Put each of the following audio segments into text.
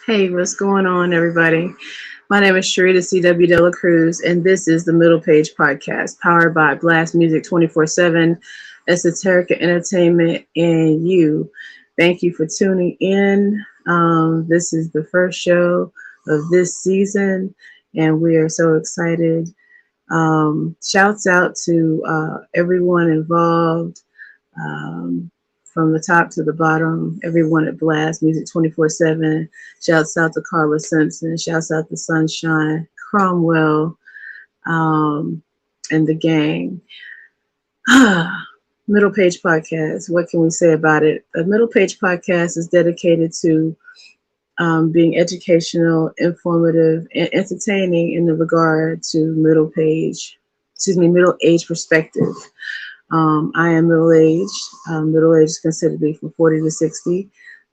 Hey, what's going on, everybody? My name is Sharita C.W. Dela Cruz, and this is the Middlepage Podcast, powered by Blast Music 24/7, Esoterica Entertainment, and you. Thank you for tuning in. This is the first show of this season, and we are so excited. Shouts out to everyone involved. Um, from the top to the bottom, everyone at Blast Music 24/7. Shouts out to Carla Simpson. Shouts out to Sunshine, Cromwell, um, and the gang. Middle Page Podcast. What can we say about it? The Middle Page Podcast is dedicated to being educational, informative, and entertaining in the regard to middle age perspective. I am middle-aged. Middle-aged is considered to be from 40 to 60.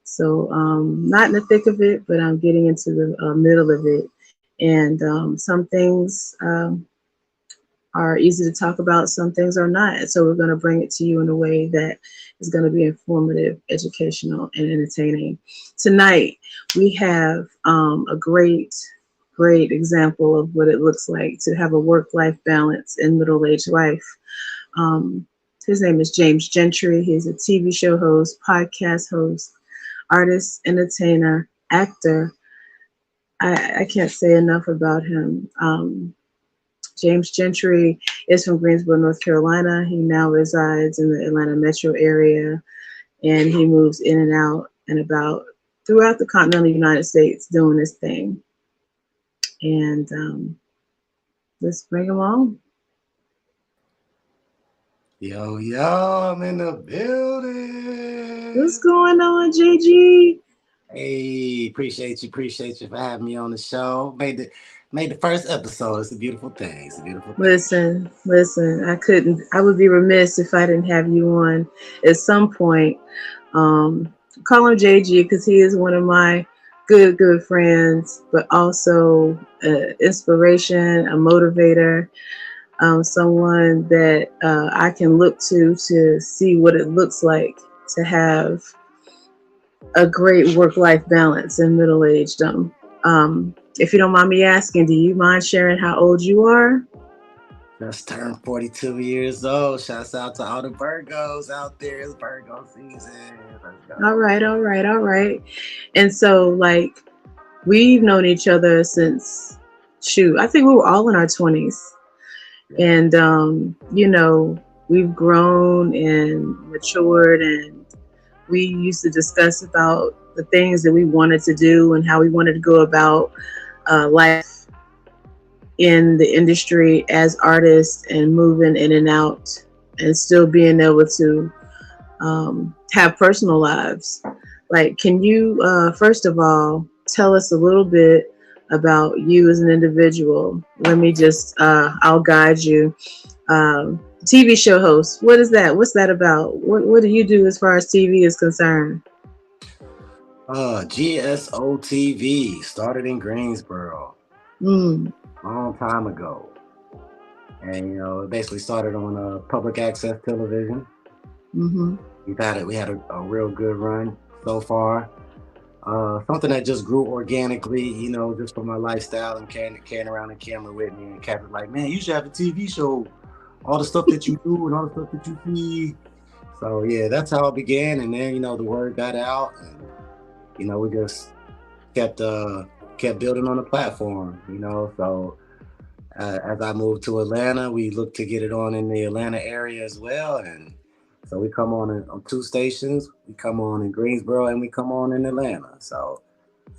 So not in the thick of it, but I'm getting into the middle of it. And some things are easy to talk about, some things are not. So we're going to bring it to you in a way that is going to be informative, educational, and entertaining. Tonight, we have a great example of what it looks like to have a work-life balance in middle-aged life. His name is James Gentry. He's a TV show host, podcast host, artist, entertainer, actor. I can't say enough about him. James Gentry is from Greensboro, North Carolina. He now resides in the Atlanta metro area, and he moves in and out and about throughout the continental United States doing this thing. And let's bring him on. Yo, I'm in the building. What's going on, JG? Hey, appreciate you for having me on the show. Made the first episode. It's a beautiful thing. Listen, I would be remiss if I didn't have you on at some point. Call him JG because he is one of my good friends, but also inspiration, a motivator. Someone that I can look to see what it looks like to have a great work-life balance in middle-agedom. If you don't mind me asking, do you mind sharing how old you are? Just turned 42 years old. Shouts out to all the Virgos out there. It's Virgo season. All right. And so, like, we've known each other since, I think we were all in our 20s. And, we've grown and matured, and we used to discuss about the things that we wanted to do and how we wanted to go about life in the industry as artists and moving in and out and still being able to have personal lives. Like, can you, first of all, tell us a little bit about you as an individual? Let me just, I'll guide you. TV show host, what is that? What's that about? What do you do as far as TV is concerned? GSO TV started in Greensboro long time ago. And, it basically started on public access television. Mm-hmm. We had a real good run so far. Something that just grew organically, just for my lifestyle and carrying around a camera with me, and Cap was like, man, you should have a TV show. All the stuff that you do and all the stuff that you see. So yeah, that's how it began. And then, the word got out, and, we just kept building on the platform, So as I moved to Atlanta, we looked to get it on in the Atlanta area as well. And so we come on 2 stations. We come on in Greensboro and we come on in Atlanta. So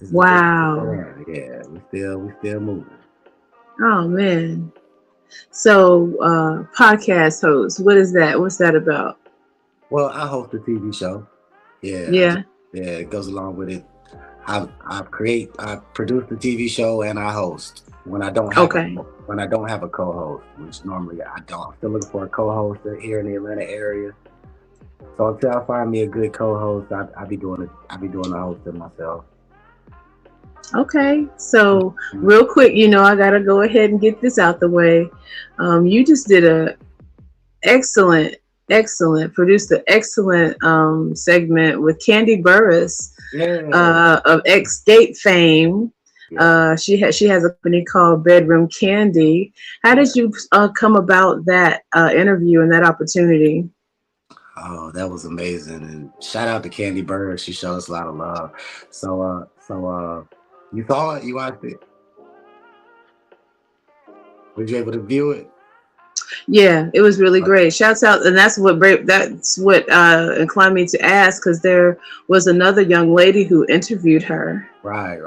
wow. Yeah, we still moving. Oh man. So podcast host, what is that? What's that about? Well, I host a TV show. Yeah. It goes along with it. I produce the TV show and I host when I don't have a co-host, which normally I don't. I'm still looking for a co-host here in the Atlanta area. So until I find me a good co-host, I'll be doing the hosting myself. Okay, so real quick, I gotta go ahead and get this out the way. You just did a excellent Excellent. Produced an excellent segment with Candy Burris Yeah. of Escape fame. Yeah. She has a company called Bedroom Candy. How Yeah. did you come about that interview and that opportunity? Oh, that was amazing. And shout out to Candy Bird. She showed us a lot of love. So you saw it? You watched it? Were you able to view it? Yeah, it was really great. Shouts out, and that's what inclined me to ask, because there was another young lady who interviewed her. Right.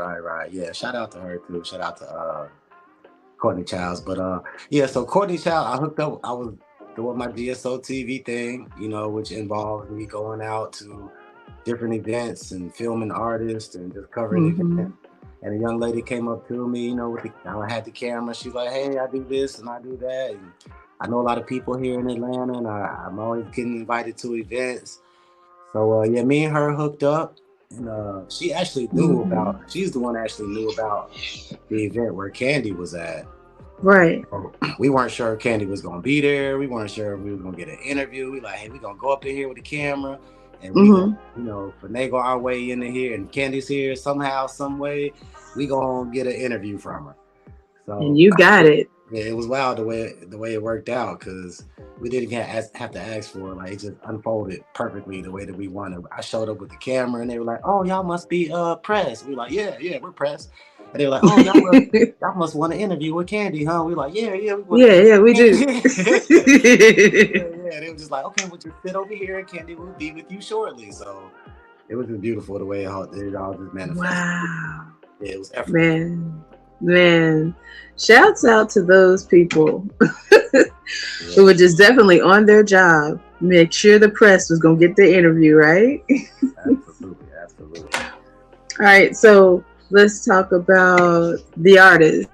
Yeah. Shout out to her too. Shout out to Courtney Childs. But yeah, so Courtney Childs, I hooked up. I was doing my GSO TV thing, which involved me going out to different events and filming artists and just covering Hmm. events. And a young lady came up to me, I had the camera. She's like, "Hey, I do this and I do that. And I know a lot of people here in Atlanta, and I'm always getting invited to events." So yeah, me and her hooked up, and she actually knew Hmm. about. She's the one that actually knew about the event where Candy was at. Right. We weren't sure Candy was gonna be there. We weren't sure if we were gonna get an interview. We like, hey, we gonna go up in here with the camera, and we gonna, Hmm. finagle our way into here. And Candy's here somehow, some way. We gonna get an interview from her. And So you got it. yeah, it was wild the way it worked out, because we didn't have to ask for it. Like, it just unfolded perfectly the way that we wanted. I showed up with the camera, and they were like, "Oh, y'all must be press." We were like, "Yeah, we're press." And they were like, "Oh, y'all must want an interview with Candy, huh?" We were like, "Yeah, we want to Yeah, interview yeah, we with do. Candy." Yeah. They were just like, "Okay, well, just sit over here, and Candy will be with you shortly." So it was just beautiful the way it all just manifested. Wow. Yeah, it was effortless. Man, shouts out to those people who Yeah, were just definitely on their job. Make sure the press was going to get the interview, right? absolutely. All right, so let's talk about the artist.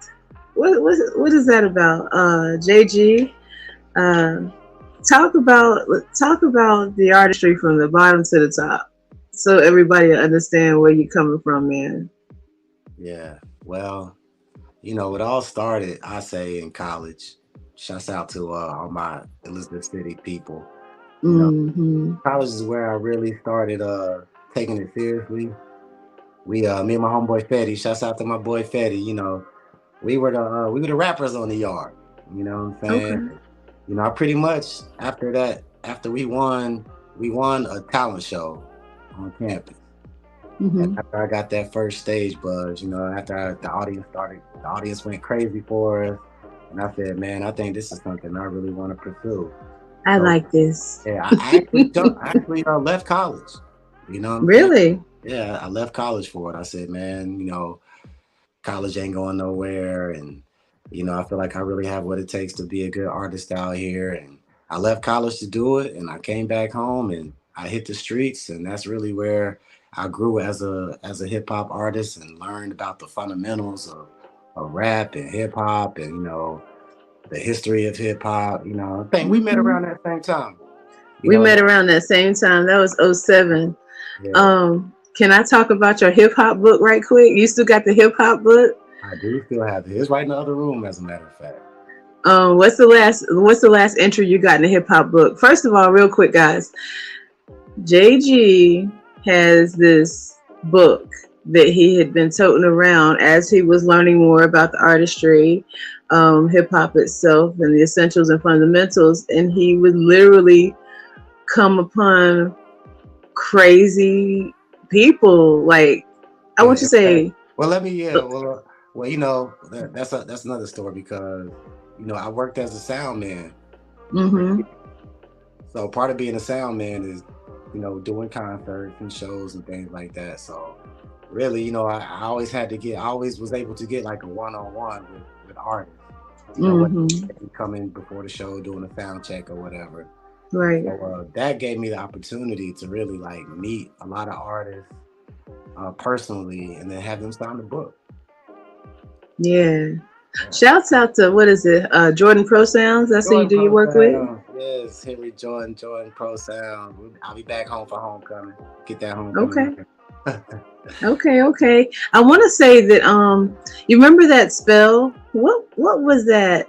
What is that about? JG, uh, talk about the artistry from the bottom to the top, so everybody will understand where you're coming from, man. Yeah. Well, it all started, I say, in college. Shouts out to all my Elizabeth City people. You know, Hmm. college is where I really started taking it seriously. Me and my homeboy Fetty. Shouts out to my boy Fetty. We were the rappers on the yard. You know what I'm saying? Okay. I pretty much after that, after we won a talent show on campus. And Hmm. after I got that first stage buzz, after the audience went crazy for us, and I said, man, I think this is something I really want to pursue. I So like this. yeah, I actually left college. You know what I'm saying? Really? Yeah, I left college for it. I said, man, college ain't going nowhere, and I feel like I really have what it takes to be a good artist out here. And I left college to do it, and I came back home and I hit the streets, and that's really where I grew as a hip hop artist and learned about the fundamentals of rap and hip hop, and the history of hip hop. I think we met Hmm. around that same time. You We know, met around that same time. That was '07. yeah, Can I talk about your hip hop book right quick? You still got the hip hop book? I do still have it. It's right in the other room, as a matter of fact. What's the last entry you got in the hip hop book? First of all, real quick, guys, JG has this book that he had been toting around as he was learning more about the artistry, hip hop itself, and the essentials and fundamentals. And he would literally come upon crazy people. Like, I want Yeah. you to say, Well, let me. Yeah. Well. That's another story, because I worked as a sound man. mm-hmm, So part of being a sound man is doing concerts and shows and things like that. So really, I always I always was able to get like a one-on-one with artists. When mm-hmm, they come in before the show doing a sound check or whatever. right, So that gave me the opportunity to really like meet a lot of artists personally, and then have them sign the book. yeah. Shouts out to, what is it? Jordan Pro Sounds. That's who you Jordan do your Pro work with. Sound, yes, Henry Jordan Pro Sound. I'll be back home for homecoming. Get that homecoming. Okay. Okay. I want to say that you remember that spell? What was that?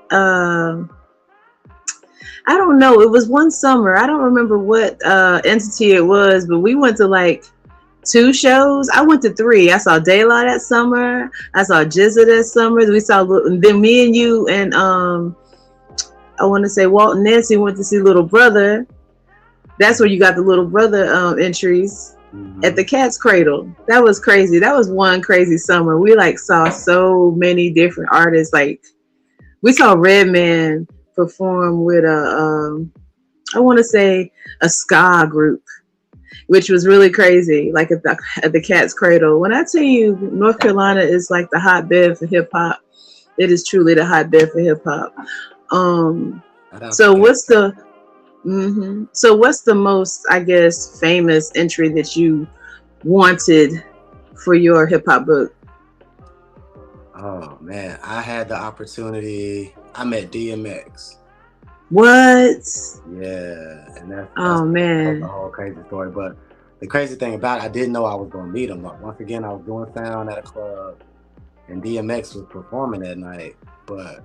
I don't know. It was one summer. I don't remember what entity it was, but we went to like 2 shows. I went to 3. I saw Daylight that summer. I saw Jizza that summer. We saw, and then me and you and I want to say Walt and Nancy went to see Little Brother. That's where you got the Little Brother entries at the Cat's Cradle. That was crazy. That was one crazy summer. We like saw so many different artists. Like we saw Redman perform with I want to say a ska group, which was really crazy. Like at the Cat's Cradle. When I tell you North Carolina is like the hotbed for hip hop, it is truly the hotbed for hip hop. So what's the most, I guess, famous entry that you wanted for your hip hop book? Oh man, I had the opportunity. I met DMX. What? Yeah, and that's man, the whole crazy story. But the crazy thing about it, I didn't know I was gonna meet him. Once again, I was doing sound at a club, and DMX was performing that night. But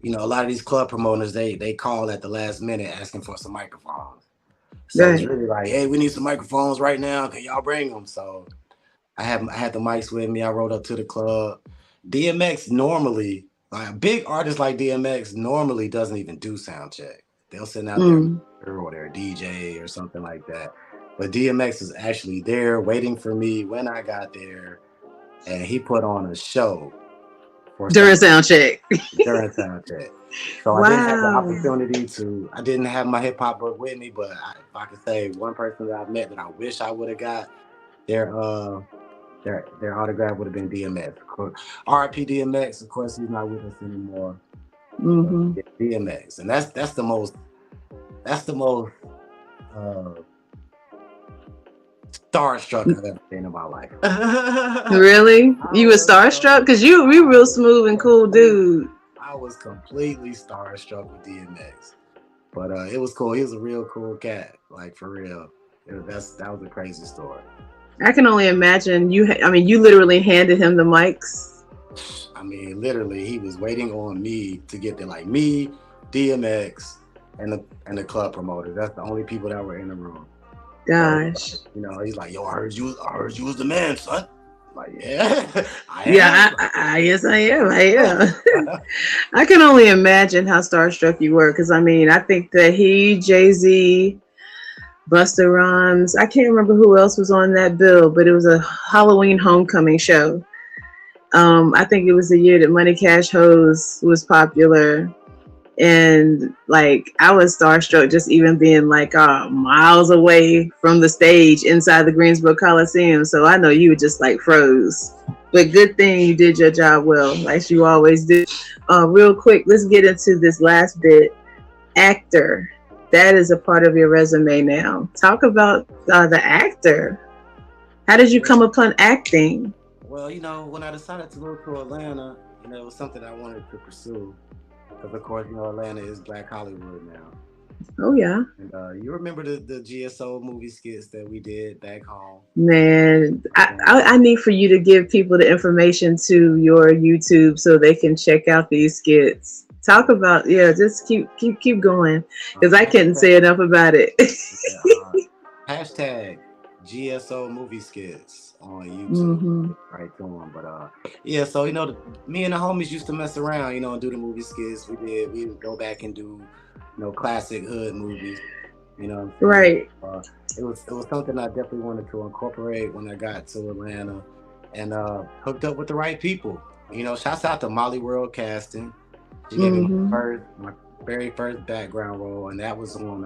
you know, a lot of these club promoters, they call at the last minute asking for some microphones. So it's really like, hey, we need some microphones right now. Can y'all bring them? So I had the mics with me. I rode up to the club. DMX normally, like a big artist like DMX normally doesn't even do sound check. They'll send out their or their DJ or something like that. But DMX is actually there waiting for me when I got there, and he put on a show during sound check. During sound check. So I didn't have the opportunity to. I didn't have my hip hop book with me, but if I could say one person that I've met that I wish I would have got their autograph would have been DMX. R.I.P. DMX. Of course, he's not with us anymore. DMX, and that's the most starstruck I've ever been in my life. Really? You were starstruck? Because you real smooth and cool dude. I was completely starstruck with DMX, but it was cool. He was a real cool cat, like for real. That was a crazy story. I can only imagine you literally handed him the mics. I mean, literally, he was waiting on me to get there, like me, DMX, and the club promoter. That's the only people that were in the room. Gosh. So, you know, he's like, yo, I heard you was the man, son. I'm like, yeah, yes, I am. I can only imagine how starstruck you were, because I mean, I think that he, Jay-Z, Busta Rhymes, I can't remember who else was on that bill, but it was a Halloween homecoming show. I think it was the year that Money Cash Hose was popular. And like I was starstruck just even being like miles away from the stage inside the Greensboro Coliseum. So I know you were just like froze. But good thing you did your job well, like you always do. Real quick, let's get into this last bit. Actor. That is a part of your resume now. Talk about the actor. How did you come upon acting? Well, you know, when I decided to move to Atlanta, you know, it was something I wanted to pursue. Because, of course, you know, Atlanta is Black Hollywood now. Oh, yeah. And you remember the GSO movie skits that we did back home? Man, I need for you to give people the information to your YouTube so they can check out these skits. Talk about, just keep going, because I couldn't say enough about it. Hashtag GSO movie skits on YouTube. Right to them. But so you know, me and the homies used to mess around, you know, and do the movie skits. We would go back and do, you know, classic hood movies, you know. Right. It was something I definitely wanted to incorporate when I got to Atlanta, and hooked up with the right people. You know, shouts out to Molly World Casting. She gave me my very first background role, and that was on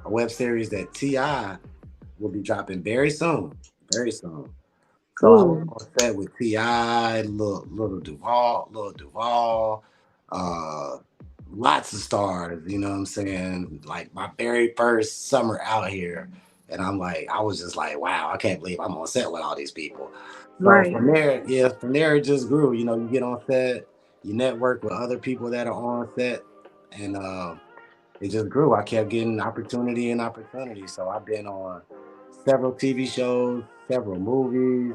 a web series that T.I. will be dropping very soon. Very soon. So I was on set with T.I., Lil Duval, lots of stars, you know what I'm saying? Like my very first summer out here. And I was just like, wow, I can't believe I'm on set with all these people. So from there it just grew. You know, you get on set, you network with other people that are on set, and it just grew. I kept getting opportunity. So I've been on several TV shows, several movies.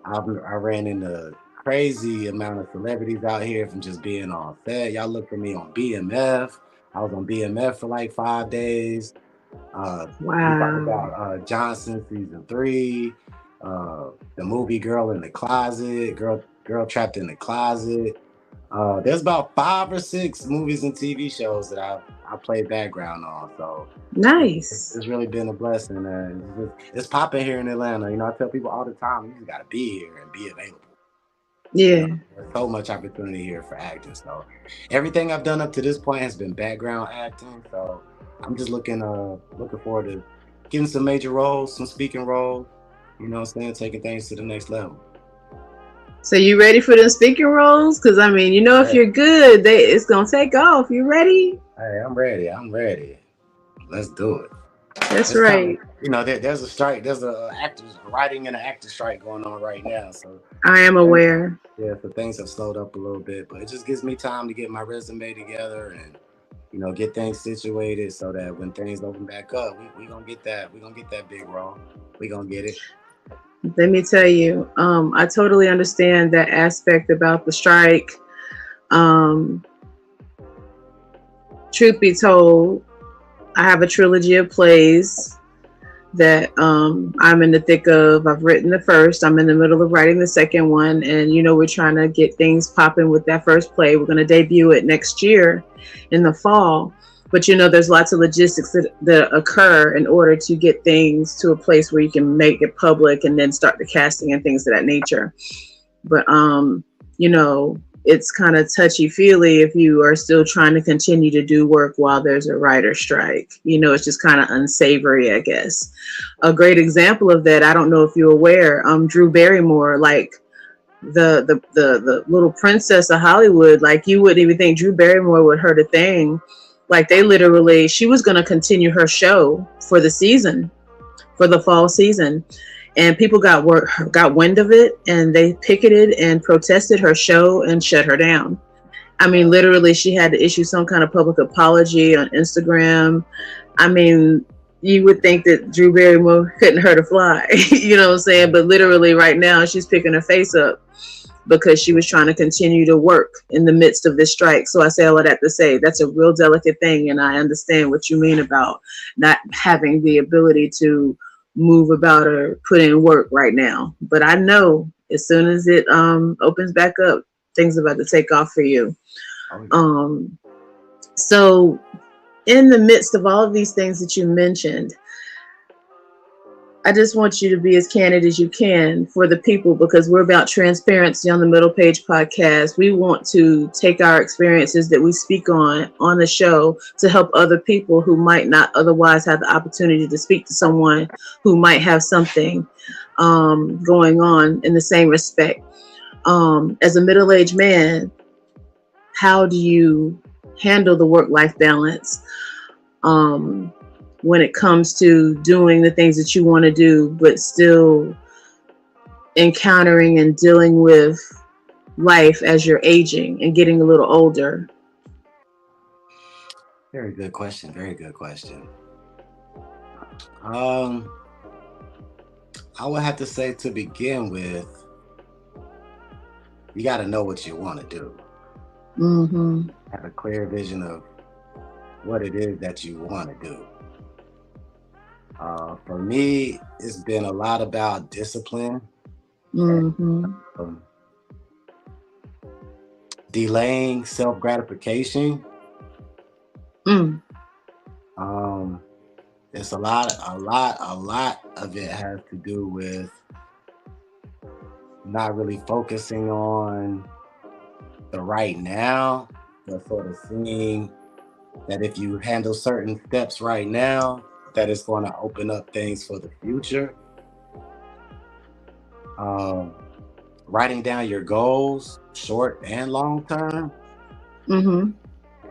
I ran into crazy amount of celebrities out here from just being on set. Y'all look for me on BMF. I was on BMF for like 5 days. We talked Wow. about Johnson season 3, the movie Girl in the Closet, Girl Trapped in the Closet. There's about 5 or 6 movies and TV shows that I play background on. So Nice. it's really been a blessing. It's popping here in Atlanta. You know, I tell people all the time, you just got to be here and be available. You know, Yeah. there's so much opportunity here for acting. So everything I've done up to this point has been background acting. So I'm just looking forward to getting some major roles, some speaking roles. You know what I'm saying? Taking things to the next level. So you ready for the speaking roles? Because I mean, you know, if Hey, you're good, it's gonna take off. You ready? I'm ready. I'm ready. Let's do it. That's It's coming. right. You know, there's a strike. There's a writing and an actor strike going on right now. So I am things, aware. yeah, so things have slowed up a little bit, but it just gives me time to get my resume together and get things situated so that when things open back up, we gonna get that. We gonna get that big role. We gonna get it. Let me tell you, I totally understand that aspect about the strike. Um, Truth be told, I have a trilogy of plays that I'm in the thick of. I've written the first. I'm in the middle of writing the second one, and we're trying to get things popping with that first play. We're going to debut it next year in the fall. But there's lots of logistics that occur in order to get things to a place where you can make it public and then start the casting and things of that nature. But you know, it's kind of touchy feely if you are still trying to continue to do work while there's a writer strike. It's just kind of unsavory, I guess. A great example of that, I don't know if you're aware, Drew Barrymore, like the little princess of Hollywood, like you wouldn't even think Drew Barrymore would hurt a thing. Like she was going to continue her show for the fall season, and people got wind of it, and they picketed and protested her show and shut her down. I mean, literally, she had to issue some kind of public apology on Instagram. I mean, you would think that Drew Barrymore couldn't hurt a fly, you know what I'm saying? But literally, right now, she's picking her face up because she was trying to continue to work in the midst of this strike. So I say all of that to say that's a real delicate thing, and I understand what you mean about not having the ability to move about or put in work right now. But I know as soon as it opens back up, things are about to take off for you. Um, so in the midst of all of these things that you mentioned, I just want you to be as candid as you can for the people, because we're about transparency on the Middlepage Podcast. We want to take our experiences that we speak on the show to help other people who might not otherwise have the opportunity to speak to someone who might have something going on in the same respect. As a middle-aged man, how do you handle the work-life balance? When it comes to doing the things that you want to do, but still encountering and dealing with life as you're aging and getting a little older? Very good question. Very good question. I would have to say, to begin with, you got to know what you want to do. Mm-hmm. Have a clear vision of what it is that you want to do. For me, it's been a lot about discipline, Mm-hmm. delaying self-gratification. It's a lot of it has to do with not really focusing on the right now, but sort of seeing that if you handle certain steps right now, that it's going to open up things for the future. Writing down your goals, short and long term,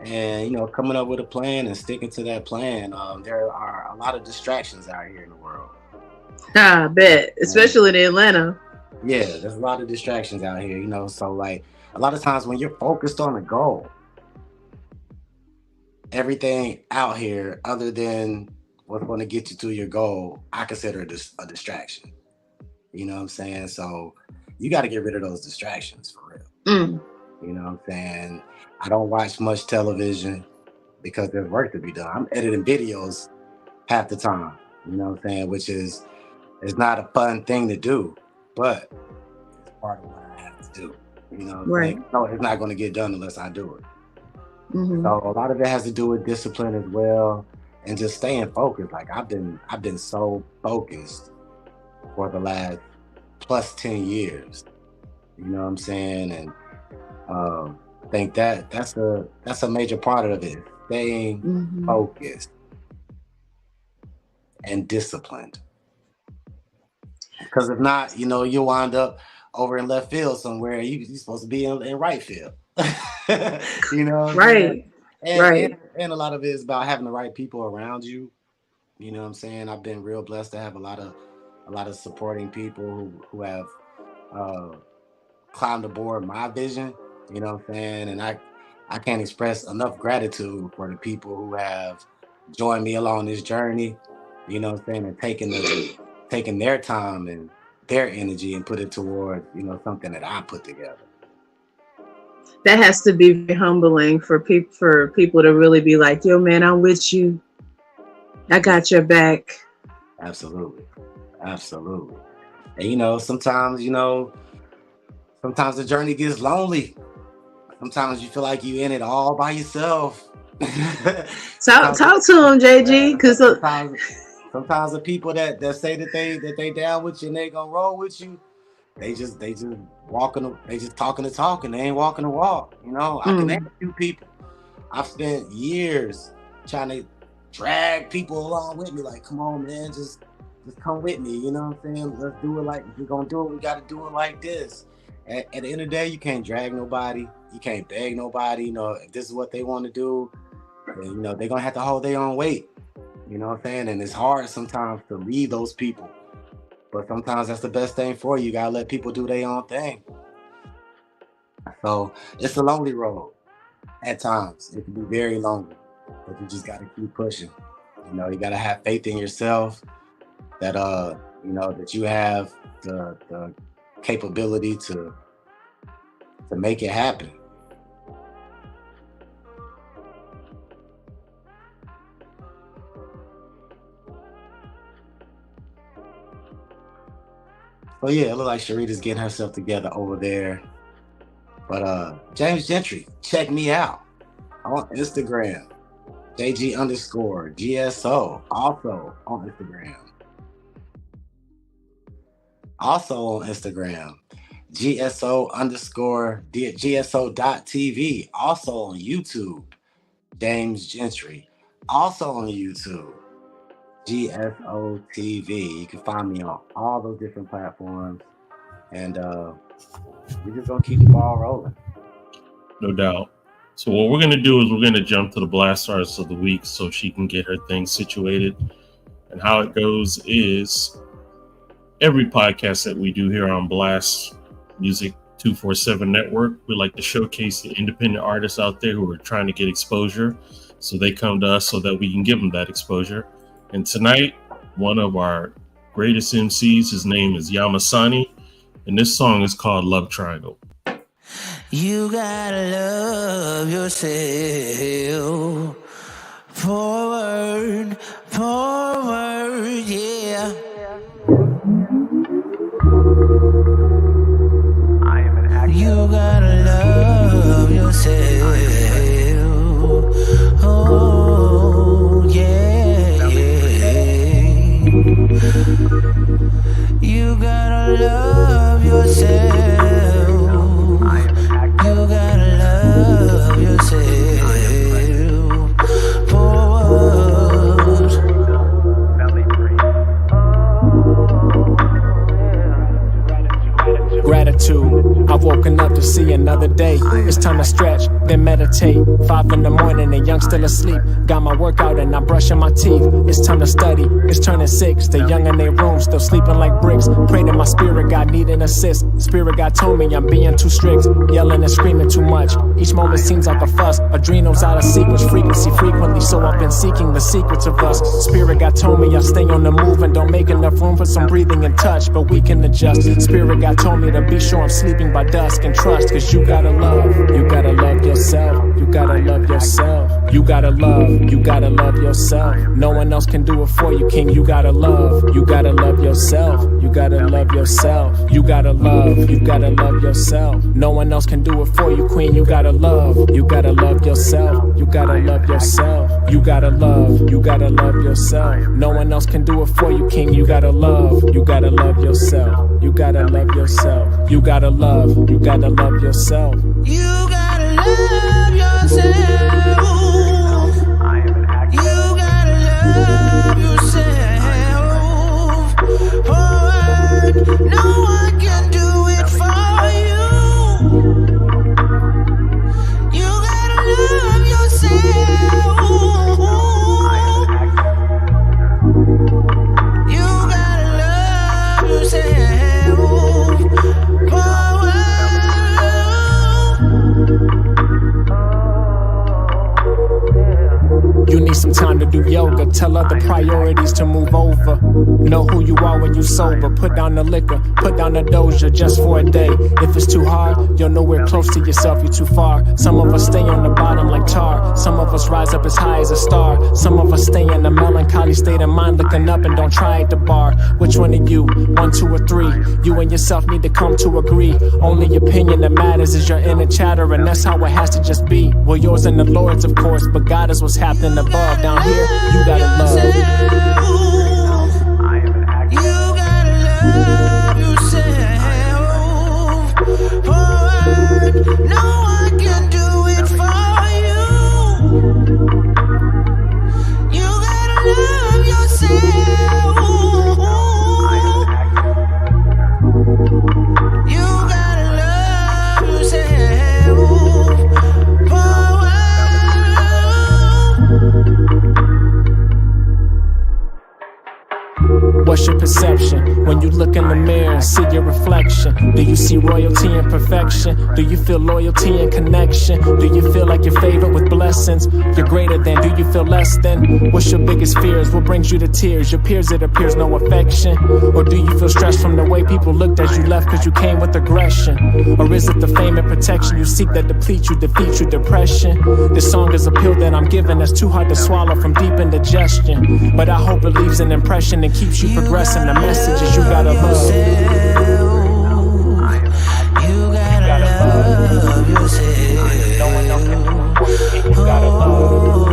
and coming up with a plan and sticking to that plan. There are a lot of distractions out here in the world. I bet, especially in Atlanta. Yeah, there's a lot of distractions out here, so like a lot of times when you're focused on a goal, everything out here other than what's going to get you to your goal, I consider this a distraction. You know what I'm saying? So you got to get rid of those distractions for real. You know what I'm saying? I don't watch much television. because there's work to be done. I'm editing videos half the time, you know what I'm saying, which is it's not a fun thing to do, but it's part of what I have to do. You know what I'm saying? No, it's not going to get done unless I do it. Mm-hmm. So a lot of it has to do with discipline as well, and just staying focused. Like I've been so focused for the last plus 10 years. You know what I'm saying? And I think that's a major part of it. Staying focused and disciplined. Because if not, you know, you'll wind up over in left field somewhere. You're supposed to be in right field. You know, right. And a lot of it is about having the right people around you. You know what I'm saying? I've been real blessed to have a lot of supporting people who have climbed aboard my vision. You know what I'm saying? And I can't express enough gratitude for the people who have joined me along this journey. You know what I'm saying? And taking their time and their energy and put it toward, you know, something that I put together. That has to be very humbling for people to really be like, yo, man, I'm with you. I got your back. Absolutely. And, you know, sometimes the journey gets lonely. Sometimes you feel like you're in it all by yourself. Talk to him, JG, because sometimes the people that say that they down with you and they gonna roll with you, they just walking, they just talking the talk and they ain't walking the walk. You know, I can name a few people. I've spent years trying to drag people along with me, like, come on, man, just come with me. You know what I'm saying? Let's do it like, if we're gonna do it, we gotta do it like this. At the end of the day, you can't drag nobody, you can't beg nobody. You know, if this is what they want to do, then, you know, they're gonna have to hold their own weight. You know what I'm saying? And it's hard sometimes to leave those people, but sometimes that's the best thing for you. You gotta let people do their own thing. So it's a lonely road at times. It can be very lonely, but you just gotta keep pushing. You know, you gotta have faith in yourself that you know, that you have the capability to make it happen. So yeah, it looks like Sharita's getting herself together over there. But James Gentry, check me out on Instagram, JG_GSO, also on Instagram. GSO_GSO.TV, also on YouTube. James Gentry, also on YouTube. GSO TV. You can find me on all those different platforms, and we're just gonna keep the ball rolling. No doubt. So what we're gonna do is we're gonna jump to the Blast Artist of the Week so she can get her thing situated. And how it goes is every podcast that we do here on Blast Music 247 Network, we like to showcase the independent artists out there who are trying to get exposure. So they come to us so that we can give them that exposure. And tonight, one of our greatest MCs, his name is Yamasani, and this song is called Love Triangle. You gotta love yourself. Forward, yeah. You gotta love yourself. Oh, yeah. You gotta love yourself. You gotta love yourself. Forward. Gratitude. I've woken up to see another day. It's time to stretch, then meditate. 5 in the morning and young still asleep. Got my workout and I'm brushing my teeth. It's time to study, it's turning 6. The young in their room still sleeping like bricks. Pray to my spirit God need an assist. Spirit God told me I'm being too strict. Yelling and screaming too much. Each moment seems like a fuss. Adrenals out of sequence, frequency frequently. So I've been seeking the secrets of us. Spirit God told me I stay on the move and don't make enough room for some breathing and touch. But we can adjust. Spirit God told me to be sure I'm sleeping by dusk and trust. Cause you gotta love yourself. yourself. You gotta love yourself. You gotta love yourself. No one else can do it for you, king. You gotta love yourself. You gotta love yourself. You gotta love yourself. No one else can do it for you, queen. You gotta love yourself. You gotta love yourself. You gotta love yourself. No one else can do it for you, king. You gotta love yourself. You gotta love yourself. You gotta love yourself. You gotta love yourself. You gotta love yourself. You gotta love yourself. Alright, no one can do it for you. You gotta love yourself. You gotta love yourself. You need some time to do yoga. Tell other priorities to move over. Know who you are when you sober. Put down the liquor, put down the doja just for a day. If it's too hard, you're nowhere close to yourself, you're too far. Some of us stay on the bottom like tar. Some of us rise up as high as a star. Some of us stay in a melancholy state of mind, looking up and don't try at the bar. Which one of you? 1, 2, or 3? You and yourself need to come to agree. Only opinion that matters is your inner chatter, and that's how it has to just be. Well, yours and the Lord's, of course, but God is what's happening above. Down here, you gotta love. You gotta love yourself. Alright, no one can do it for you. You gotta love yourself. You gotta love yourself. What's your perception when you look in the mirror and see your reflection? Do you see royalty and perfection? Do you feel loyalty and connection? Do you feel like you're favored with blessings? You're greater than, do you feel less than? What's your biggest fears? What brings you to tears? Your peers, it appears no affection. Or do you feel stressed from the way people looked as you left cause you came with aggression? Or is it the fame and protection you seek that deplete you, defeat you, depression? This song is a pill that I'm giving that's too hard to swallow from deep indigestion. But I hope it leaves an impression and keeps you progressing. The message is you gotta love. You gotta love yourself. No one else can do it for you. You gotta love.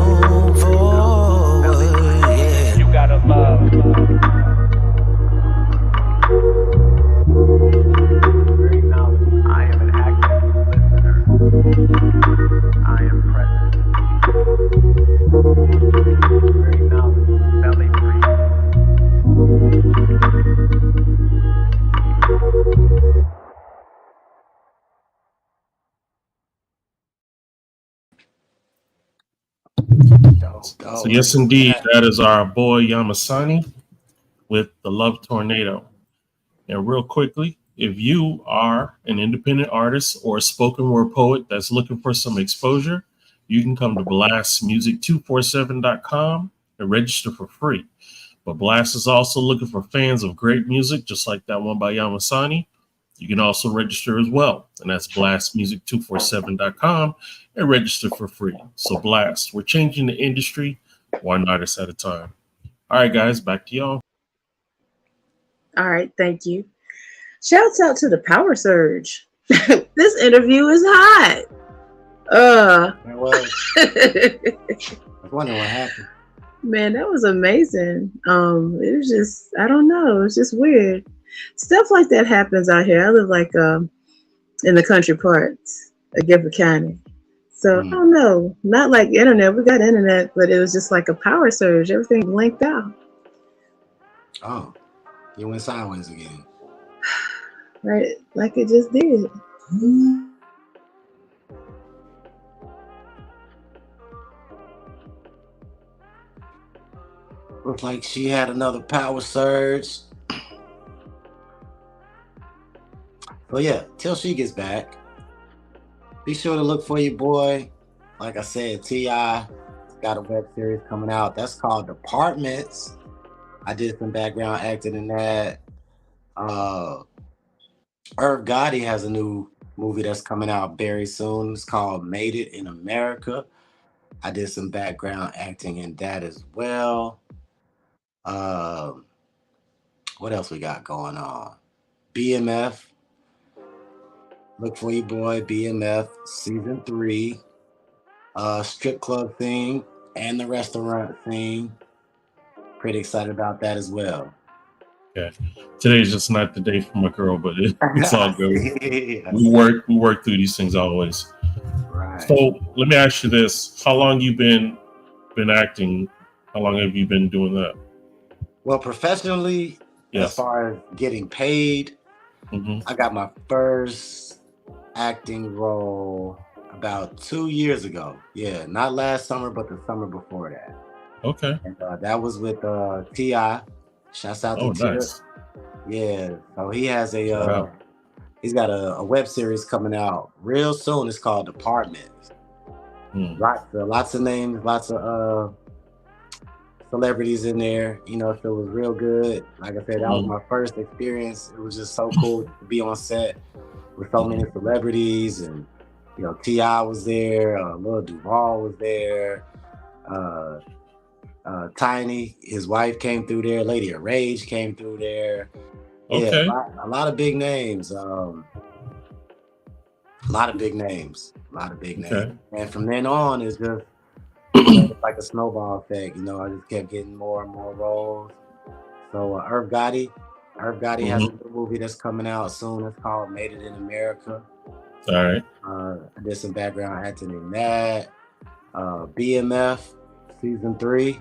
You gotta love. I am an active listener. I am present. Very knowledge, belly free. So yes, indeed, that is our boy Yamasani with the Love Tornado. And real quickly, if you are an independent artist or a spoken word poet that's looking for some exposure, you can come to blastmusic247.com and register for free. But Blast is also looking for fans of great music, just like that one by Yamasani. You can also register as well, and that's blastmusic247.com and register for free. So Blast, we're changing the industry one artist at a time. All right, guys, back to y'all. All right, thank you. Shouts out to the Power Surge. This interview is hot. It was. I was wondering what happened. Man, that was amazing. It was just, I don't know, it's just weird. Stuff like that happens out here. I live like in the country parts of Gifford County. So I don't know, not like internet. We got internet, but it was just like a power surge. Everything blinked out. Oh, you went sideways again. Right, like it just did. Looks like she had another power surge. Well, yeah, till she gets back, be sure to look for your boy. Like I said, T.I. got a web series coming out. That's called Departments. I did some background acting in that. Irv Gotti has a new movie that's coming out very soon. It's called Made It in America. I did some background acting in that as well. What else we got going on? BMF. Look for your boy, BMF, season 3. Strip club thing and the restaurant thing. Pretty excited about that as well. Okay. Today's just not the day for my girl, but it's all good. Yes. We work through these things always. Right. So let me ask you this: how long you been acting? How long have you been doing that? Well, professionally, as far as getting paid, I got my first acting role about 2 years ago. Yeah, not last summer, but the summer before that. Okay. And that was with T.I. Shouts out to Tip. Nice. Yeah, so he has he's got a web series coming out real soon. It's called Department. Lots of names, lots of celebrities in there. You know, so it was real good. Like I said, that was my first experience. It was just so cool to be on set with so many celebrities, and you know, T.I. was there, Lil Duval was there, Tiny, his wife came through there, Lady of Rage came through there. Okay. Yeah, a lot of big names. A lot of big names. Okay. And from then on, it's just it's like a snowball effect. You know, I just kept getting more and more roles. So Irv Gotti has a new movie that's coming out soon. It's called Made It in America. All right. I did some background acting in that. BMF season 3.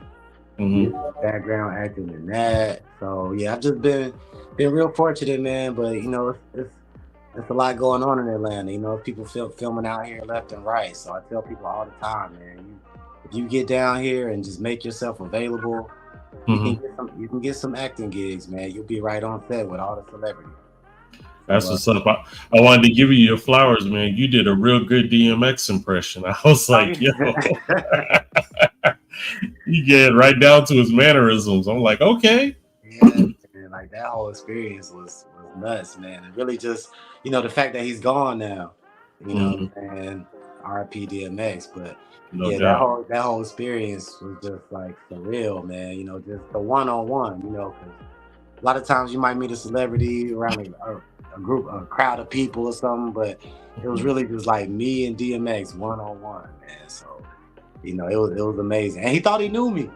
Background acting in that. So yeah, I've just been real fortunate, man. But you know, it's a lot going on in Atlanta. You know, people filming out here left and right. So I tell people all the time, man, if you get down here and just make yourself available, you can get some acting gigs, man. You'll be right on set with all the celebrities. That's what's up. I wanted to give you your flowers, man. You did a real good DMX impression. I was like, yo, you get right down to his mannerisms. I'm like, okay. Yeah, man, like that whole experience was nuts, man. And really just, you know, the fact that he's gone now, you know, and RIP DMX, but that whole experience was just like surreal, man. You know, just the one-on-one, you know, 'cause a lot of times you might meet a celebrity around a crowd of people or something, but it was really just like me and DMX one-on-one, man. So, you know, it was amazing. And he thought he knew me.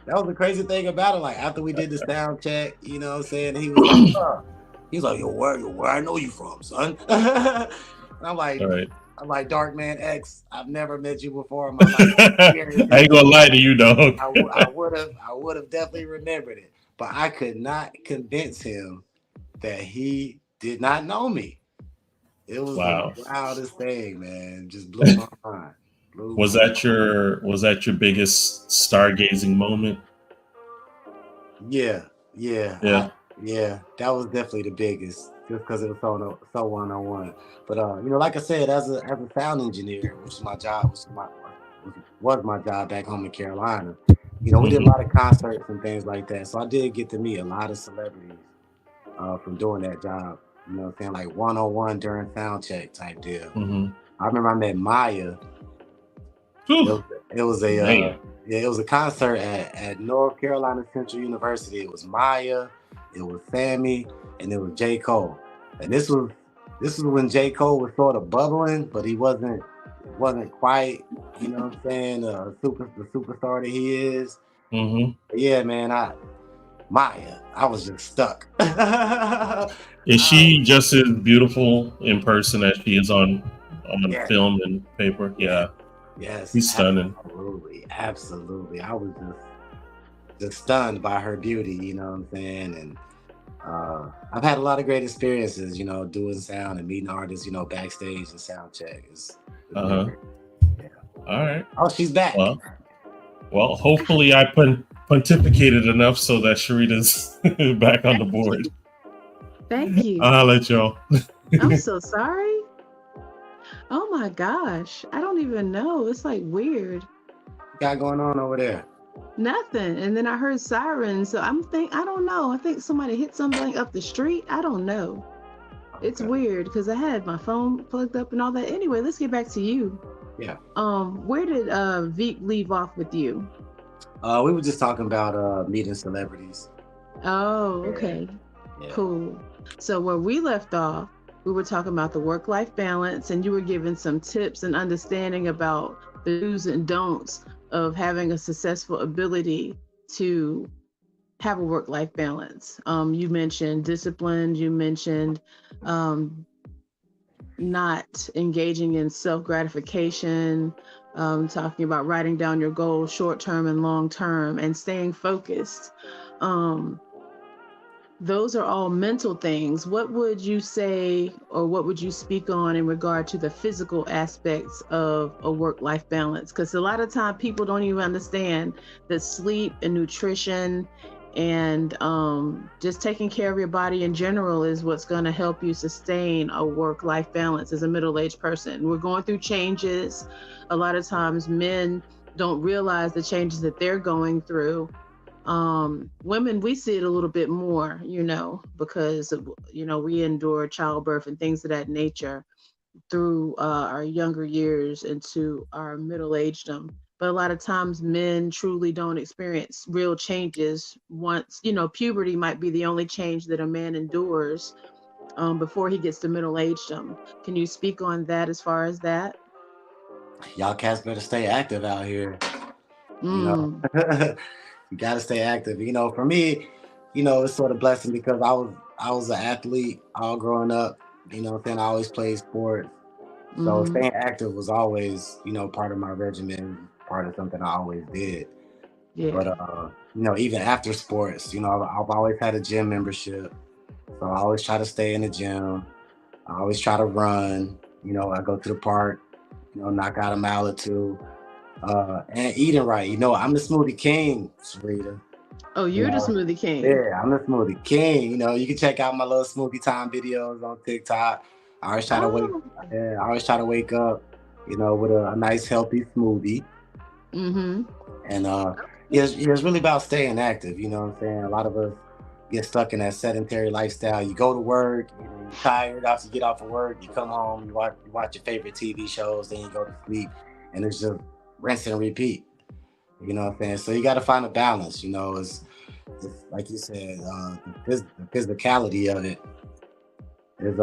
That was the crazy thing about it. Like after we did the sound check, you know what I'm saying? He was like, he's like, yo, where I know you from, son? And I'm like, all right. I'm like, Dark Man X, I've never met you before in my life. I ain't gonna lie to you, dog. I would have definitely remembered it. But I could not convince him that he did not know me. It was the wildest thing, man. Just blew my mind. Was that your biggest stargazing moment? Yeah. That was definitely the biggest, just because it was so one-on-one. But you know, like I said, as a sound engineer, which is my job, was my job back home in Carolina. You know, we did a lot of concerts and things like that. So I did get to meet a lot of celebrities from doing that job. You know what I'm saying? Like one-on-one during sound check type deal. I remember I met Maya. It was a concert at North Carolina Central University. It was Maya, it was Sammy, and it was J. Cole. And this was when J. Cole was sort of bubbling, but he wasn't quite, you know what I'm saying, the superstar that he is. But yeah, man, Maya, I was just stuck. Is she just as beautiful in person as she is on film and paper? Yeah. Yes. He's stunning. Absolutely. I was just stunned by her beauty, you know what I'm saying? And I've had a lot of great experiences, you know, doing sound and meeting artists, you know, backstage and sound check. All right. Oh, she's back. Well, hopefully I pontificated enough so that Sharita's back on the board. Thank you. I'll let y'all. I'm so sorry. Oh my gosh. I don't even know. It's like weird. What got going on over there? Nothing. And then I heard sirens. So I don't know. I think somebody hit something up the street. I don't know. It's Okay. weird because I had my phone plugged up and all that. Anyway, let's get back to you. Yeah. Where did Veep leave off with you? We were just talking about meeting celebrities. Oh, Yeah. okay. Yeah. Cool. So where we left off, we were talking about the work-life balance, and you were giving some tips and understanding about the do's and don'ts of having a successful ability to have a work-life balance. You mentioned discipline. You mentioned um, not engaging in self-gratification. Talking about writing down your goals, short-term and long-term, and staying focused. Um, those are all mental things. What would you say, or what would you speak on in regard to the physical aspects of a work-life balance? Because a lot of time people don't even understand that sleep and nutrition and just taking care of your body in general is what's going to help you sustain a work-life balance as a middle-aged person. We're going through changes. A lot of times men don't realize the changes that they're going through. Women, we see it a little bit more, because we endure childbirth and things of that nature through our younger years into our middle agedom. But a lot of times men truly don't experience real changes once, puberty might be the only change that a man endures before he gets to middle agedom. Can you speak on that as far as that? Y'all cats better stay active out here. You know, Mm, you gotta stay active. For me, it's sort of blessing because I was an athlete all growing up. I always played sports. So mm-hmm. staying active was always, part of my regimen, part of something I always did. But Yeah. even after sports, I've always had a gym membership. So I always try to stay in the gym. I always try to run. I go to the park, knock out a mile or two. And eating right. I'm the smoothie king, Sarita. Oh, You you're the know, smoothie king. yeah, I'm the smoothie king. You can check out my little smoothie time videos on TikTok. I always try to wake, Oh. yeah, I always try to wake up, with a nice healthy smoothie. Mm-hmm. And it's really about staying active. You know what I'm saying? A lot of us get stuck in that sedentary lifestyle. You go to work, you're tired after you get off of work, you come home, you watch your favorite TV shows, then you go to sleep, and it's just rinse and repeat. You know what I'm saying? So you got to find a balance. It's like you said, the physicality of it is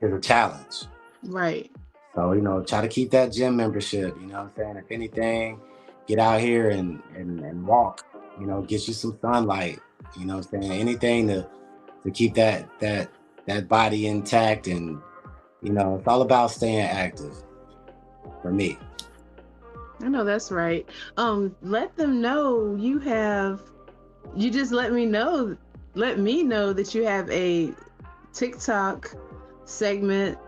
is a challenge. Right. So try to keep that gym membership. You know what I'm saying? If anything, get out here and walk. Get you some sunlight. You know what I'm saying? Anything to keep that body intact, and it's all about staying active for me. I know that's right. Let them know you just let me know that you have a TikTok segment.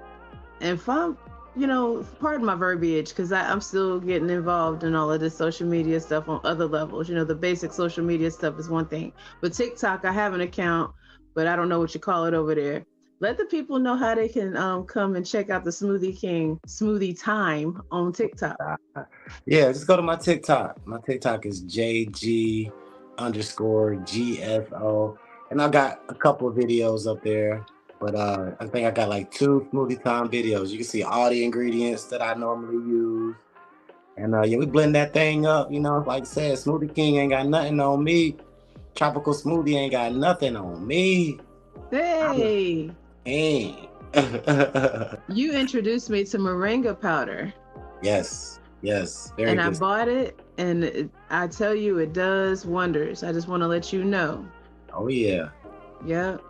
And if pardon my verbiage, because I'm still getting involved in all of this social media stuff on other levels. The basic social media stuff is one thing, but TikTok, I have an account, but I don't know what you call it over there. Let the people know how they can come and check out the Smoothie King Smoothie Time on TikTok. Yeah, just go to my TikTok. My TikTok is JG_GFO. And I got a couple of videos up there. But I think I got like 2 smoothie time videos. You can see all the ingredients that I normally use. And yeah, we blend that thing up. Like I said, Smoothie King ain't got nothing on me. Tropical Smoothie ain't got nothing on me. Hey, Hey. you introduced me to moringa powder. Yes, very And I good. bought it, and I tell you, it does wonders. I just want to let you know. Oh yeah. Yep.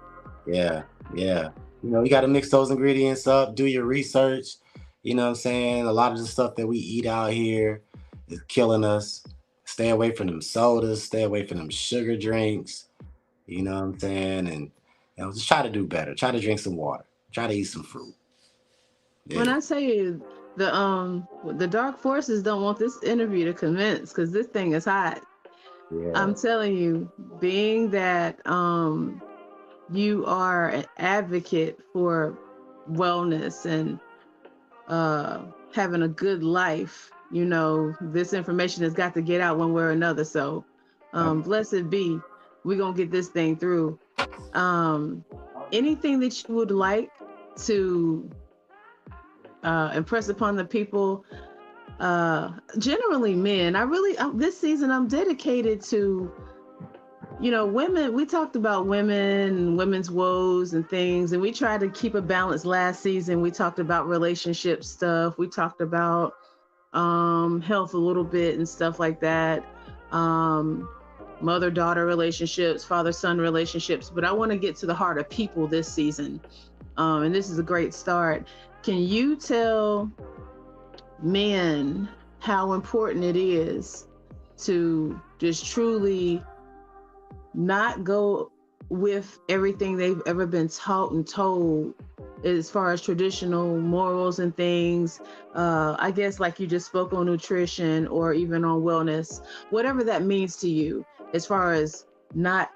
Yeah. You got to mix those ingredients up, do your research. You know what I'm saying? A lot of the stuff that we eat out here is killing us. Stay away from them sodas, stay away from them sugar drinks. You know what I'm saying? And just try to do better. Try to drink some water. Try to eat some fruit. When Yeah. I tell you the dark forces don't want this interview to commence because this thing is hot. Yeah. I'm telling you, being that you are an advocate for wellness and having a good life, this information has got to get out one way or another. So blessed be, we're gonna get this thing through. anything that you would like to impress upon the people, generally men. This season I'm dedicated to, women. We talked about women and women's woes and things, and we tried to keep a balance last season. We talked about relationship stuff. We talked about health a little bit and stuff like that. Mother-daughter relationships, father-son relationships. But I want to get to the heart of people this season. And this is a great start. Can you tell men how important it is to just truly not go with everything they've ever been taught and told as far as traditional morals and things? I guess like you just spoke on nutrition or even on wellness, whatever that means to you, as far as not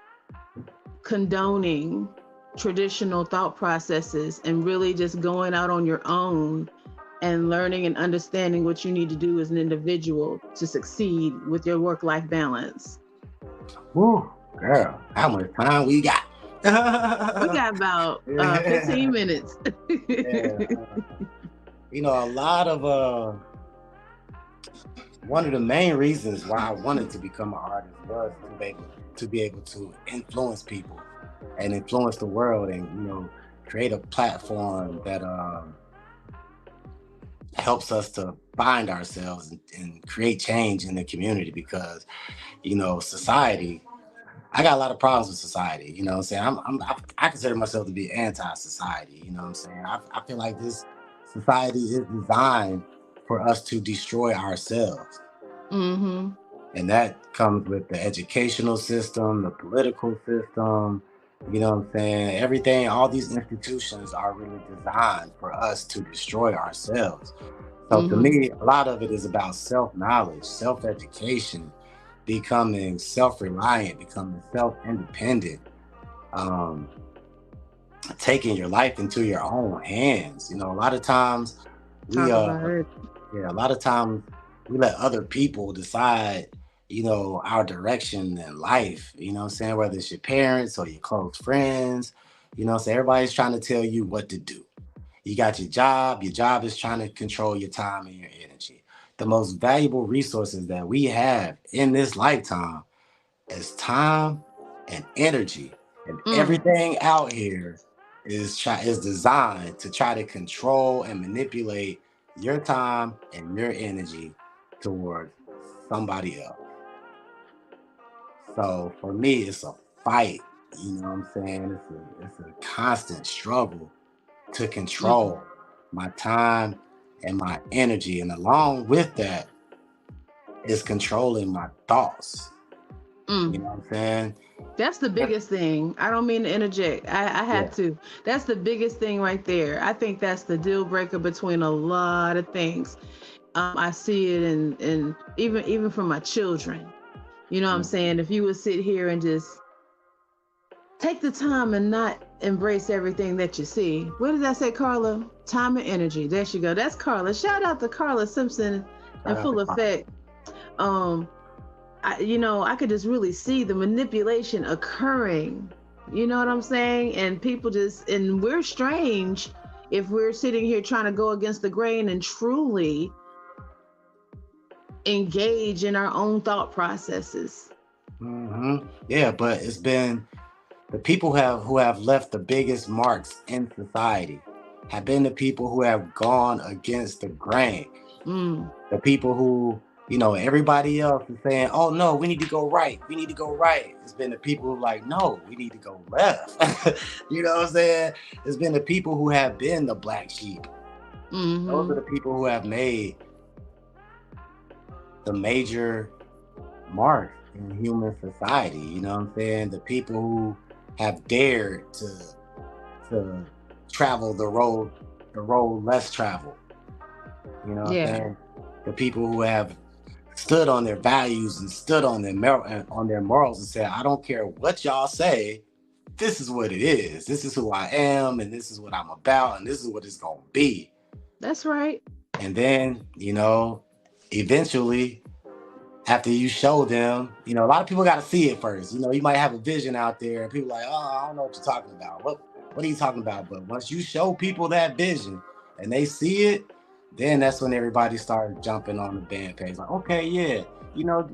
condoning traditional thought processes and really just going out on your own and learning and understanding what you need to do as an individual to succeed with your work-life balance. Woo, girl, how much time we got? We got about 15 minutes. Yeah. A lot of one of the main reasons why I wanted to become an artist was to be able to influence people and influence the world, and create a platform that helps us to find ourselves and create change in the community. Because society, I got a lot of problems with society. You know what I'm saying? I consider myself to be anti-society. You know what I'm saying? I feel like this society is designed for us to destroy ourselves. Mm-hmm. And that comes with the educational system, the political system. You know what I'm saying? Everything, all these institutions are really designed for us to destroy ourselves. So to me, a lot of it is about self-knowledge, self-education, becoming self-reliant, becoming self-independent, taking your life into your own hands. A lot of times we let other people decide our direction in life. You know what I'm saying? Whether it's your parents or your close friends, so everybody's trying to tell you what to do. You got your job is trying to control your time and your energy. The most valuable resources that we have in this lifetime is time and energy, and everything out here is designed to try to control and manipulate your time and your energy towards somebody else. So for me, it's a fight. You know what I'm saying? It's a constant struggle to control my time and my energy, and along with that is controlling my thoughts. You know what I'm saying? That's the biggest thing. I don't mean to interject. I have to. That's the biggest thing right there. I think that's the deal breaker between a lot of things. I see it in even from my children. You know what I'm saying? If you would sit here and just take the time and not embrace everything that you see. What did I say, Carla? Time and energy. There she go. That's Carla. Shout out to Carla Simpson in full effect. I could just really see the manipulation occurring. You know what I'm saying? And people and we're strange if we're sitting here trying to go against the grain and truly engage in our own thought processes. Yeah, but it's been the people who have left the biggest marks in society have been the people who have gone against the grain. The people who, everybody else is saying, oh no, we need to go right. We need to go right. It's been the people who are like, no, we need to go left. You know what I'm saying? It's been the people who have been the black sheep. Those are the people who have made the major mark in human society. You know what I'm saying? The people who have dared to travel the road less traveled. You know what I'm saying? The people who have stood on their values and stood on their morals and said, I don't care what y'all say, this is what it is. This is who I am, and this is what I'm about, and this is what it's gonna be. That's right. And then, eventually, after you show them, a lot of people got to see it first. You might have a vision out there and people are like, oh, I don't know what you're talking about. what are you talking about? But once you show people that vision and they see it, then that's when everybody started jumping on the band page. Like, okay, yeah, you know,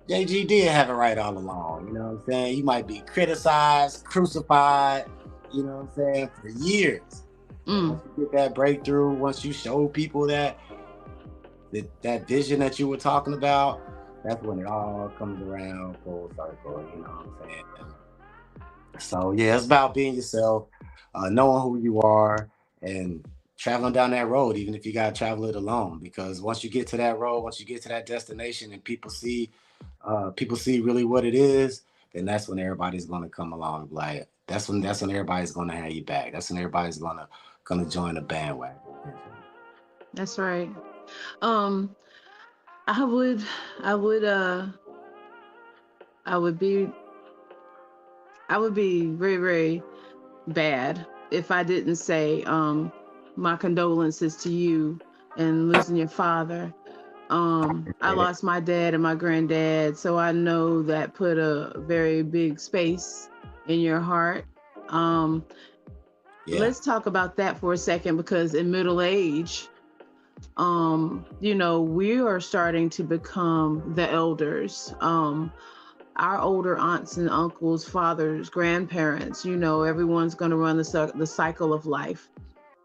JG did have it right all along. You know what I'm saying? You might be criticized, crucified, you know what I'm saying, for years. Once you get that breakthrough, once you show people that vision that you were talking about, that's when it all comes around full circle, you know what I'm saying? So yeah, it's about being yourself, knowing who you are, and traveling down that road, even if you gotta travel it alone. Because once you get to that road, once you get to that destination, and people see really what it is, then that's when everybody's gonna come along. Like that's when everybody's gonna have you back. That's when everybody's gonna join the bandwagon. That's right. I would be very, very bad if I didn't say my condolences to you and losing your father. I lost my dad and my granddad, so I know that put a very big space in your heart. Let's talk about that for a second, because in middle age, you know, we are starting to become the elders. Our older aunts and uncles, fathers, grandparents, you know, everyone's going to run the cycle of life.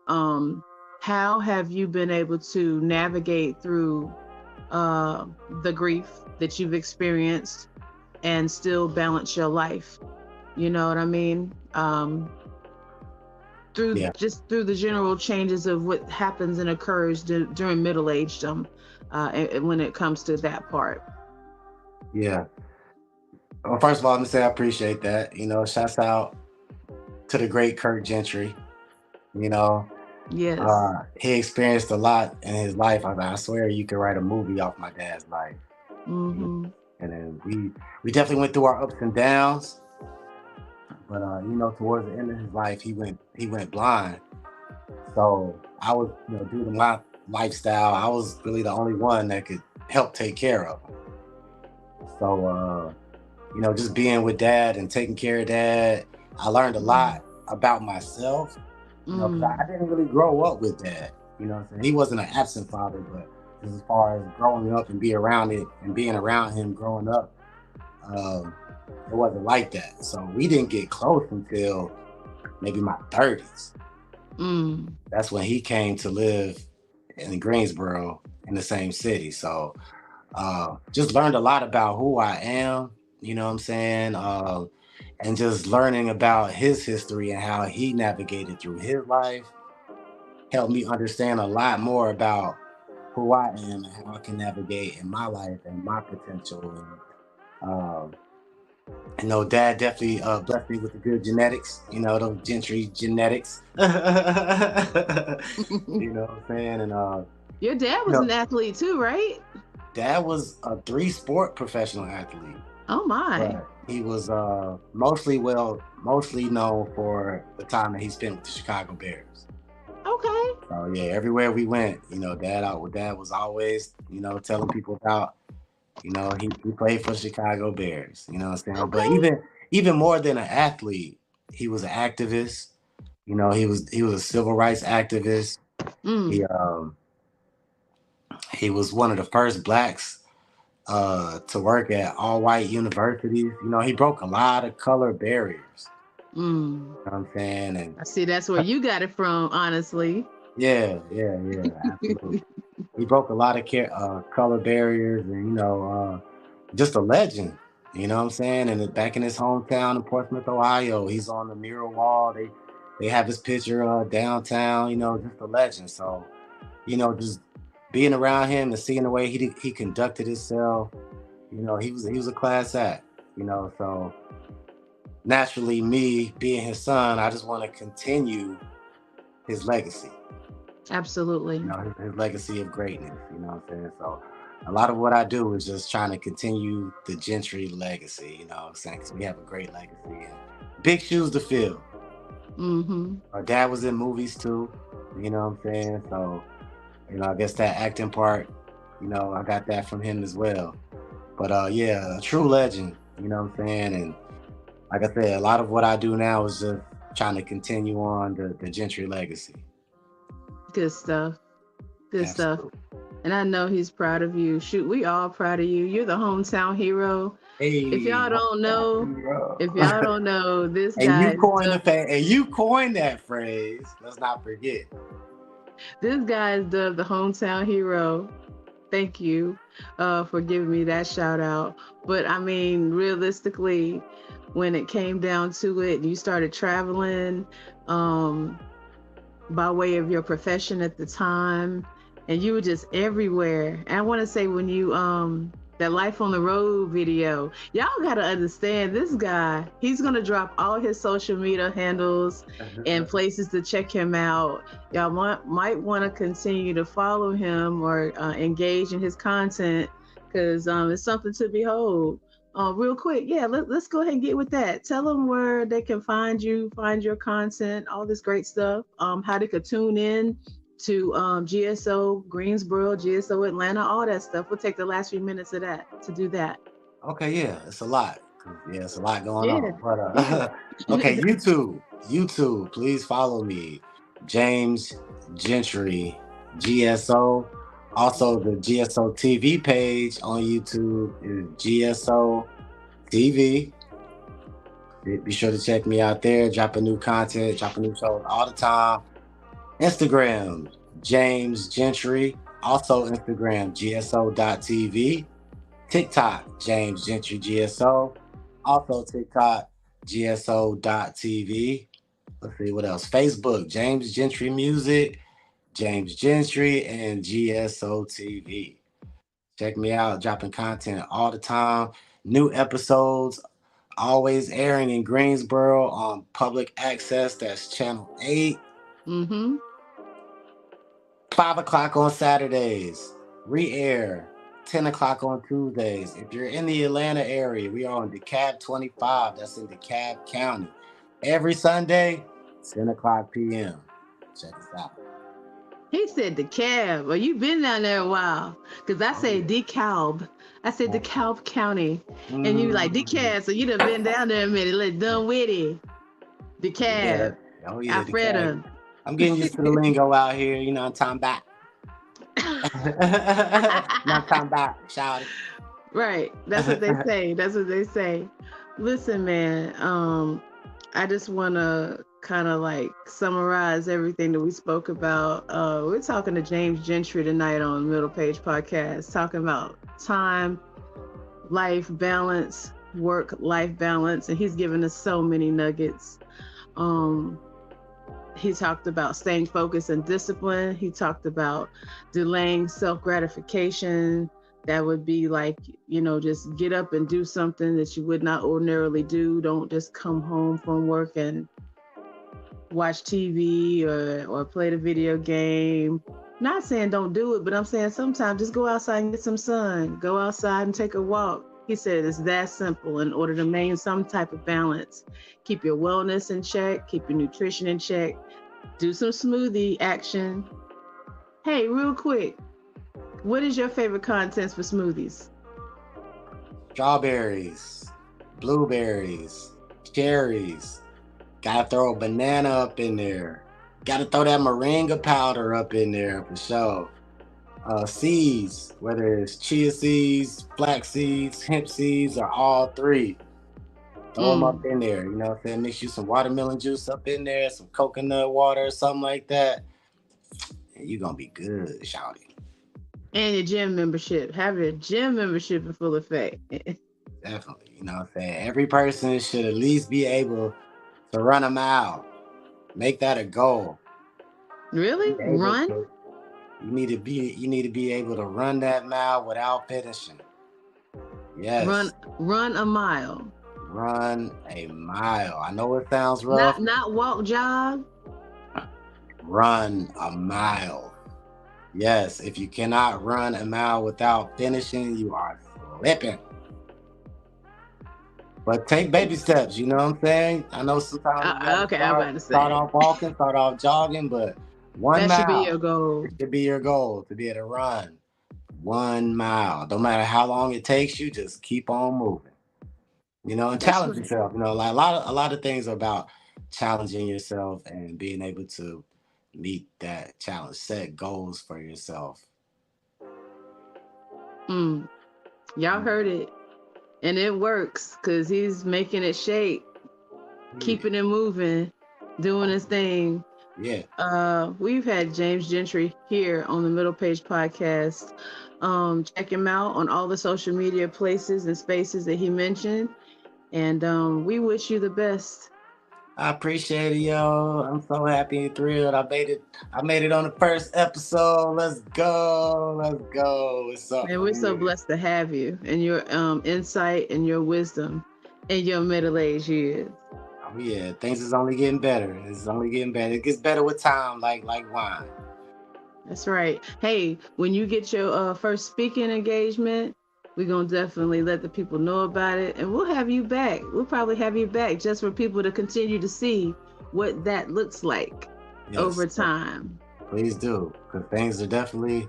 How have you been able to navigate through the grief that you've experienced and still balance your life? You know what I mean? Through the general changes of what happens and occurs during middle agedom, when it comes to that part. Yeah. Well, first of all, I'm gonna say I appreciate that. You know, shouts out to the great Kirk Gentry. You know, yes, he experienced a lot in his life. I swear you could write a movie off my dad's life. Mm-hmm. And then we definitely went through our ups and downs. But you know, towards the end of his life, he went blind. So I was, you know, due to my lifestyle, I was really the only one that could help take care of him. So you know, just being with dad and taking care of dad, I learned a lot about myself. You know, because I didn't really grow up with dad. You know what I'm saying? He wasn't an absent father, but just as far as growing up and being around him growing up, it wasn't like that. So we didn't get close until maybe my 30s. That's when he came to live in Greensboro in the same city. So just learned a lot about who I am, you know what I'm saying? And just learning about his history and how he navigated through his life helped me understand a lot more about who I am and how I can navigate in my life and my potential. And you know, dad definitely blessed me with the good genetics, you know, those Gentry genetics. You know what I'm saying? And your dad was an athlete too, right? Dad was a 3-sport professional athlete. Oh my. But he was mostly known for the time that he spent with the Chicago Bears. Okay. So yeah, everywhere we went, you know, dad was always, you know, telling people about, you know, he played for the Chicago Bears, you know what I'm saying? Okay. But even more than an athlete, he was an activist. You know, he was a civil rights activist. He was one of the first blacks to work at all white universities. You know, he broke a lot of color barriers. You know what I'm saying? And I see that's where you got it from, honestly. Yeah, absolutely. He broke a lot of color barriers, and you know, just a legend. You know what I'm saying? And back in his hometown in Portsmouth, Ohio, he's on the mural wall. They have his picture downtown. You know, just a legend. So, you know, just being around him and seeing the way he conducted himself, you know, he was a class act. You know, so naturally, me being his son, I just want to continue his legacy. Absolutely. You know, his legacy of greatness, you know what I'm saying? So a lot of what I do is just trying to continue the Gentry legacy, you know what I'm saying? Because we have a great legacy and big shoes to fill. Our dad was in movies too, you know what I'm saying? So, you know, I guess that acting part, you know, I got that from him as well. But yeah, a true legend, you know what I'm saying? And like I said, a lot of what I do now is just trying to continue on the Gentry legacy. Good stuff. Good Absolutely. stuff. And I know he's proud of you. Shoot, we all proud of you. You're the hometown hero. Hey, If y'all don't know, this and guy you coined that phrase. Let's not forget. this guy is dubbed the hometown hero. Thank you for giving me that shout out. But I mean, realistically, when it came down to it, you started traveling by way of your profession at the time, and you were just everywhere. And I want to say when you that Life on the Road video, y'all gotta understand this guy, he's gonna drop all his social media handles and places to check him out. Y'all might want to continue to follow him or engage in his content, because it's something to behold. Real quick, let's go ahead and get with that. Tell them where they can find you, find your content, all this great stuff, how they could tune in to GSO Greensboro, GSO Atlanta, all that stuff. We'll take the last few minutes of that to do that. Okay, yeah, it's a lot. Yeah, it's a lot going on. But okay, YouTube, please follow me, James Gentry, GSO. Also, the GSO TV page on YouTube is GSO TV. Be sure to check me out there. Dropping new content, dropping new shows all the time. Instagram, James Gentry. Also Instagram, GSO.TV. TikTok, James Gentry GSO. Also TikTok, GSO.TV. Let's see what else. Facebook, James Gentry Music, James Gentry, and GSO TV. Check me out, dropping content all the time. New episodes always airing in Greensboro on public access. That's channel 8. 5 o'clock on Saturdays. Re-air 10 o'clock on Tuesdays. If you're in the Atlanta area, we are on DeKalb 25. That's in DeKalb County. Every Sunday, 10 o'clock p.m. Check us out. He said DeKalb. Well, you've been down there a while. Because I say DeKalb. I said DeKalb County. And you like DeKalb, so you done been down there a minute. Let's done with it. DeKalb. Yeah. Oh, yeah, Alfreda. I'm getting used to the lingo out here. You know, I'm talking about. Not talking about. Shout it. Right. That's what they say. That's what they say. Listen, man. I just want to kind of like summarize everything that we spoke about. We're talking to James Gentry tonight on Middlepage Podcast, talking about time, life balance, work-life balance, and he's given us so many nuggets. He talked about staying focused and disciplined. He talked about delaying self-gratification. That would be like, just get up and do something that you would not ordinarily do. Don't just come home from work and watch TV or play the video game. Not saying don't do it, but I'm saying sometimes just go outside and get some sun. Go outside and take a walk. He said it's that simple in order to maintain some type of balance. Keep your wellness in check, keep your nutrition in check, do some smoothie action. Hey, real quick, what is your favorite contents for smoothies? Strawberries, blueberries, cherries. Gotta throw a banana up in there. Gotta throw that moringa powder up in there for sure. Seeds, whether it's chia seeds, flax seeds, hemp seeds, or all three. Throw them up in there. You know what I'm saying? Mix you some watermelon juice up in there, some coconut water or something like that. And you're gonna be good, shawty. And your gym membership. Have your gym membership in full effect. Definitely. You know what I'm saying? Every person should at least be able to run a mile. Make that a goal. Really? Run? You need to be able to run that mile without finishing. Yes. Run a mile. Run a mile. I know it sounds rough. Not walk, jog. Run a mile. Yes, if you cannot run a mile without finishing, you are slipping. But take baby steps, you know what I'm saying? I know sometimes I'm about to say. Start off walking, start off jogging, but one mile. That should be your goal. It should be your goal to be able to run 1 mile. No matter how long it takes you, just keep on moving. You know, and challenge yourself. You know, like a lot of things are about challenging yourself and being able to meet that challenge, set goals for yourself. Y'all heard it. And it works because he's making it shake, keeping it moving, doing his thing. Yeah. We've had James Gentry here on the Middlepage Podcast. Check him out on all the social media places and spaces that he mentioned. And we wish you the best. I appreciate it, yo. I'm so happy and thrilled. I made it on the first episode. Let's go. What's up? And we're so blessed to have you and your insight and your wisdom in your middle-aged years. Oh yeah, things is only getting better. It gets better with time, like wine. That's right. Hey, when you get your first speaking engagement, we're going to definitely let the people know about it. And we'll have you back. We'll probably have you back just for people to continue to see what that looks like over time. Please do, because things are definitely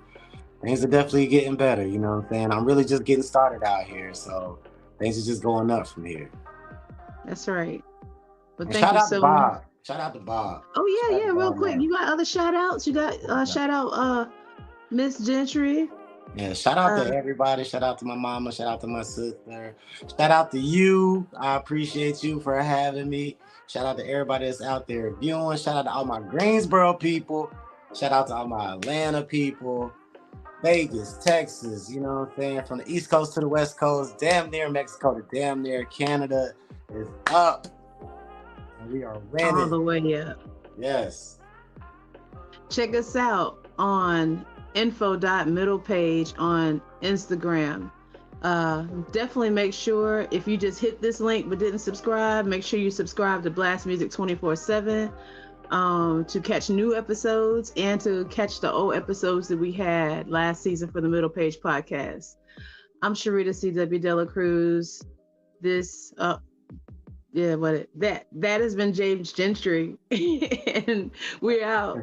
getting better. You know what I'm saying? I'm really just getting started out here. So things are just going up from here. That's right. But And thank you so much. Shout out to Bob. Oh, yeah, real quick. Man. You got other shout outs? You got shout out Miss Gentry. Yeah, shout out to everybody. Shout out to my mama. Shout out to my sister. Shout out to you. I appreciate you for having me. Shout out to everybody that's out there viewing. Shout out to all my Greensboro people. Shout out to all my Atlanta people. Vegas, Texas, you know what I'm saying? From the East Coast to the West Coast, damn near Mexico to damn near Canada is up. And we are winning. All the way up. Yes. Check us out on info.middlepage on Instagram. Definitely make sure if you just hit this link but didn't subscribe, make sure you subscribe to Blast Music 24/7 to catch new episodes and to catch the old episodes that we had last season for the Middlepage Podcast. I'm Sharita C.W. Dela Cruz. That has been James Gentry and we're out.